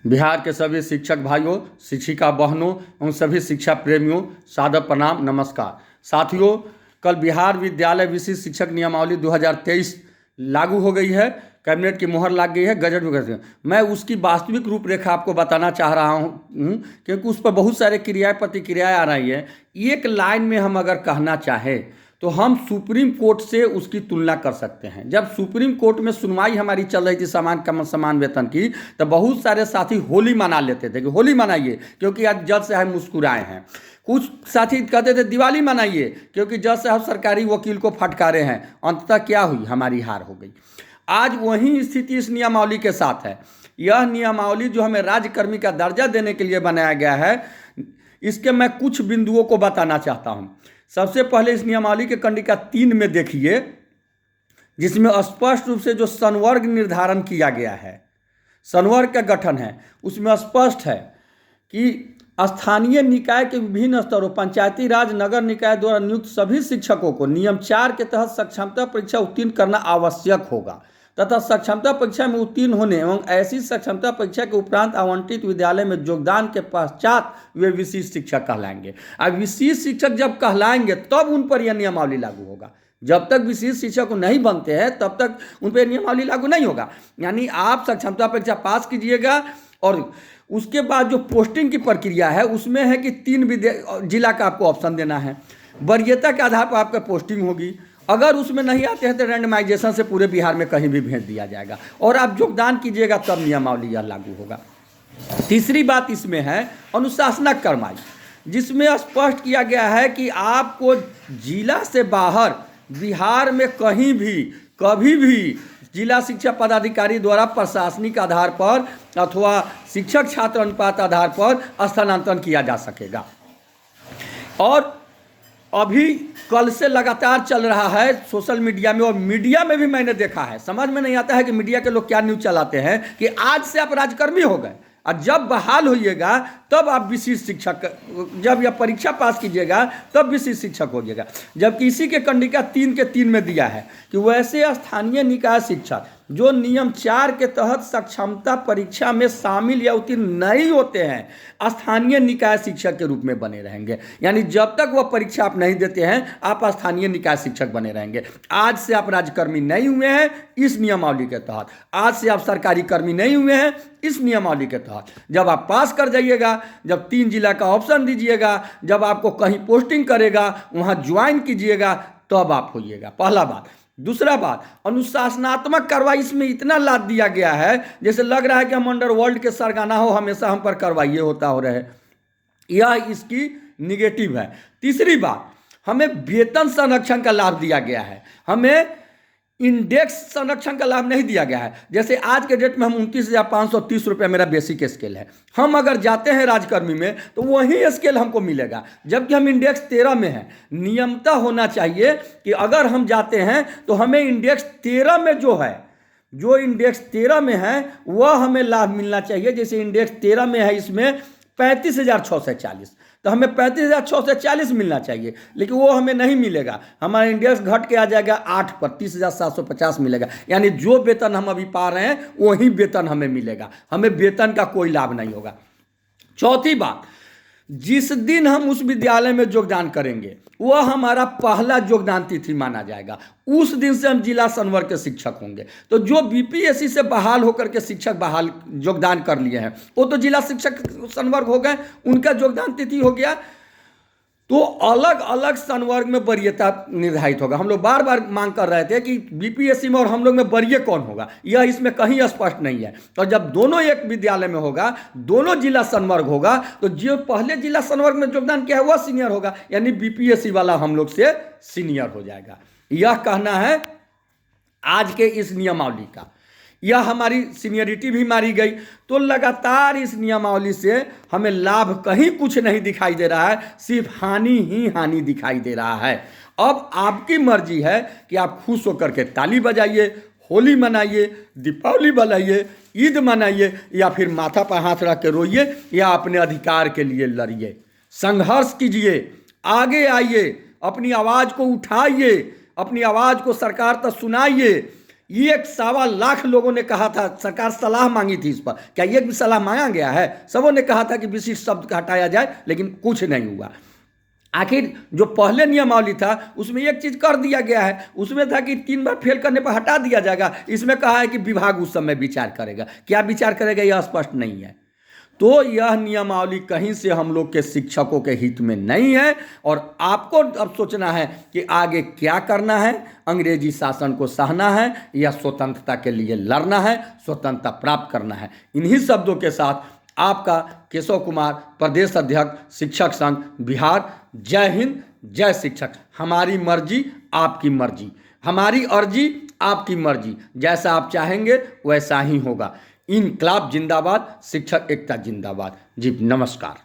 बिहार के सभी शिक्षक भाइयों, शिक्षिका बहनों एवं सभी शिक्षा प्रेमियों, सादर प्रणाम, नमस्कार। साथियों, कल बिहार विद्यालय विशिष्ट शिक्षक नियमावली 2023 लागू हो गई है। कैबिनेट की मुहर लग गई है, गजट वगैरह। मैं उसकी वास्तविक रूपरेखा आपको बताना चाह रहा हूँ, क्योंकि उस पर बहुत सारे क्रियाएं प्रतिक्रियाएं आ रही हैं। एक लाइन में हम अगर कहना चाहें तो हम सुप्रीम कोर्ट से उसकी तुलना कर सकते हैं। जब सुप्रीम कोर्ट में सुनवाई हमारी चल रही थी समान वेतन की, तो बहुत सारे साथी होली मना लेते थे कि होली मनाइए क्योंकि आज जज साहब मुस्कुराए हैं। कुछ साथी कहते थे दिवाली मनाइए क्योंकि जज साहब सरकारी वकील को फटकारे हैं। अंततः क्या हुई? हमारी हार हो गई। आज वही स्थिति इस नियमावली के साथ है। यह नियमावली जो हमें राज्यकर्मी का दर्जा देने के लिए बनाया गया है, इसके मैं कुछ बिंदुओं को बताना चाहता हूं। सबसे पहले इस नियमावली के कंडिका 3 में देखिए, जिसमें स्पष्ट रूप से जो संवर्ग निर्धारण किया गया है, संवर्ग का गठन है, उसमें स्पष्ट है कि स्थानीय निकाय के विभिन्न स्तरों, पंचायती राज नगर निकाय द्वारा नियुक्त सभी शिक्षकों को नियम 4 के तहत सक्षमता परीक्षा उत्तीर्ण करना आवश्यक होगा तथा सक्षमता परीक्षा में उत्तीर्ण होने एवं ऐसी सक्षमता परीक्षा के उपरांत आवंटित विद्यालय में योगदान के पश्चात वे विशिष्ट शिक्षक कहलाएंगे। अब विशिष्ट शिक्षक जब कहलाएंगे तब उन पर यह नियमावली लागू होगा। जब तक विशिष्ट शिक्षक नहीं बनते हैं तब तक उन पर नियमावली लागू नहीं होगा। यानी आप सक्षमता परीक्षा पास कीजिएगा और उसके बाद जो पोस्टिंग की प्रक्रिया है उसमें है कि 3 जिला का आपको ऑप्शन देना है। वरीयता के आधार पर आपका पोस्टिंग होगी। अगर उसमें नहीं आते हैं तो रैंडमाइजेशन से पूरे बिहार में कहीं भी भेज दिया जाएगा और आप योगदान कीजिएगा तब नियमावली यह लागू होगा। तीसरी बात इसमें है अनुशासनक कार्रवाई, जिसमें स्पष्ट किया गया है कि आपको जिला से बाहर बिहार में कहीं भी कभी भी जिला शिक्षा पदाधिकारी द्वारा प्रशासनिक आधार पर अथवा शिक्षक छात्र अनुपात आधार पर स्थानांतरण किया जा सकेगा। और अभी कल से लगातार चल रहा है सोशल मीडिया में, और मीडिया में भी मैंने देखा है। समझ में नहीं आता है कि मीडिया के लोग क्या न्यूज़ चलाते हैं कि आज से आप राज्यकर्मी हो गए और जब बहाल होइएगा तब आप विशिष्ट शिक्षक, जब यह परीक्षा पास कीजिएगा तब विशिष्ट शिक्षक होइएगा। जबकि इसी के कंडिका 3 के 3 में दिया है कि वैसे स्थानीय निकाय शिक्षक जो नियम 4 के तहत सक्षमता परीक्षा में शामिल या उत्तीर्ण नहीं होते हैं, स्थानीय निकाय शिक्षक के रूप में बने रहेंगे। यानी जब तक वह परीक्षा आप नहीं देते हैं आप स्थानीय निकाय शिक्षक बने रहेंगे। आज से आप राज्यकर्मी नहीं हुए हैं इस नियमावली के तहत, आज से आप सरकारी कर्मी नहीं हुए हैं इस नियमावली के तहत, जब आप पास कर जाइएगा, जब 3 जिला का ऑप्शन दीजिएगा, जब आपको कहीं पोस्टिंग करेगा वहां ज्वाइन कीजिएगा तब आप होइएगा। पहला बात। दूसरा बात, अनुशासनात्मक कार्रवाई इसमें इतना लाद दिया गया है जैसे लग रहा है कि हम अंडरवर्ल्ड के सरगना हो, हमेशा हम पर कार्रवाई होता हो रहे। यह इसकी निगेटिव है। तीसरी बात, हमें वेतन संरक्षण का लाभ दिया गया है, हमें इंडेक्स संरक्षण का लाभ नहीं दिया गया है। जैसे आज के डेट में हम 29,530 रुपये मेरा बेसिक स्केल है, हम अगर जाते हैं राजकर्मी में तो वही स्केल हमको मिलेगा, जबकि हम इंडेक्स 13 में हैं। नियमतः होना चाहिए कि अगर हम जाते हैं तो हमें इंडेक्स 13 में जो इंडेक्स 13 में है वह हमें लाभ मिलना चाहिए। जैसे इंडेक्स 13 में है इसमें 35,640, तो हमें 35,640 मिलना चाहिए, लेकिन वो हमें नहीं मिलेगा। हमारा इंडेक्स घट के आ जाएगा 8 पर, 30,750 मिलेगा। यानी जो वेतन हम अभी पा रहे हैं वही वेतन हमें मिलेगा, हमें वेतन का कोई लाभ नहीं होगा। चौथी बात, जिस दिन हम उस विद्यालय में योगदान करेंगे वह हमारा पहला योगदान तिथि माना जाएगा। उस दिन से हम जिला संवर्ग के शिक्षक होंगे। तो जो बीपीएससी से बहाल होकर के शिक्षक बहाल योगदान कर लिए हैं वो तो जिला शिक्षक संवर्ग हो गए, उनका योगदान तिथि हो गया। तो अलग अलग संवर्ग में वरीयता निर्धारित होगा। हम लोग बार बार मांग कर रहे थे कि बीपीएससी में और हम लोग में वरीय कौन होगा, यह इसमें कहीं स्पष्ट नहीं है। और जब दोनों एक विद्यालय में होगा, दोनों जिला संवर्ग होगा, तो जो पहले जिला संवर्ग में योगदान किया है वह सीनियर होगा, यानी बीपीएससी वाला हम लोग से सीनियर हो जाएगा। यह कहना है आज के इस नियमावली का। यह हमारी सीनियरिटी भी मारी गई। तो लगातार इस नियमावली से हमें लाभ कहीं कुछ नहीं दिखाई दे रहा है, सिर्फ हानि ही हानि दिखाई दे रहा है। अब आपकी मर्जी है कि आप खुश होकर के ताली बजाइए, होली मनाइए, दीपावली मनाइए, ईद मनाइए, या फिर माथा पर हाथ रख के रोइए, या अपने अधिकार के लिए लड़िए, संघर्ष कीजिए, आगे आइए, अपनी आवाज़ को उठाइए, अपनी आवाज़ को सरकार तक सुनाइए। एक 1.25 लाख लोगों ने कहा था, सरकार सलाह मांगी थी इस पर, क्या एक भी सलाह मांगा गया है? सबों ने कहा था कि विशिष्ट शब्द का हटाया जाए, लेकिन कुछ नहीं हुआ। आखिर जो पहले नियमावली था उसमें एक चीज कर दिया गया है, उसमें था कि 3 बार फेल करने पर हटा दिया जाएगा। इसमें कहा है कि विभाग उस समय विचार करेगा। क्या विचार करेगा यह स्पष्ट नहीं है। तो यह नियमावली कहीं से हम लोग के शिक्षकों के हित में नहीं है, और आपको अब सोचना है कि आगे क्या करना है। अंग्रेजी शासन को सहना है या स्वतंत्रता के लिए लड़ना है, स्वतंत्रता प्राप्त करना है। इन्हीं शब्दों के साथ आपका केशव कुमार, प्रदेश अध्यक्ष शिक्षक संघ बिहार। जय हिंद, जय शिक्षक। हमारी मर्जी आपकी मर्जी, हमारी अर्जी आपकी मर्जी, जैसा आप चाहेंगे वैसा ही होगा। इनकलाब जिंदाबाद, शिक्षक एकता जिंदाबाद। जी नमस्कार।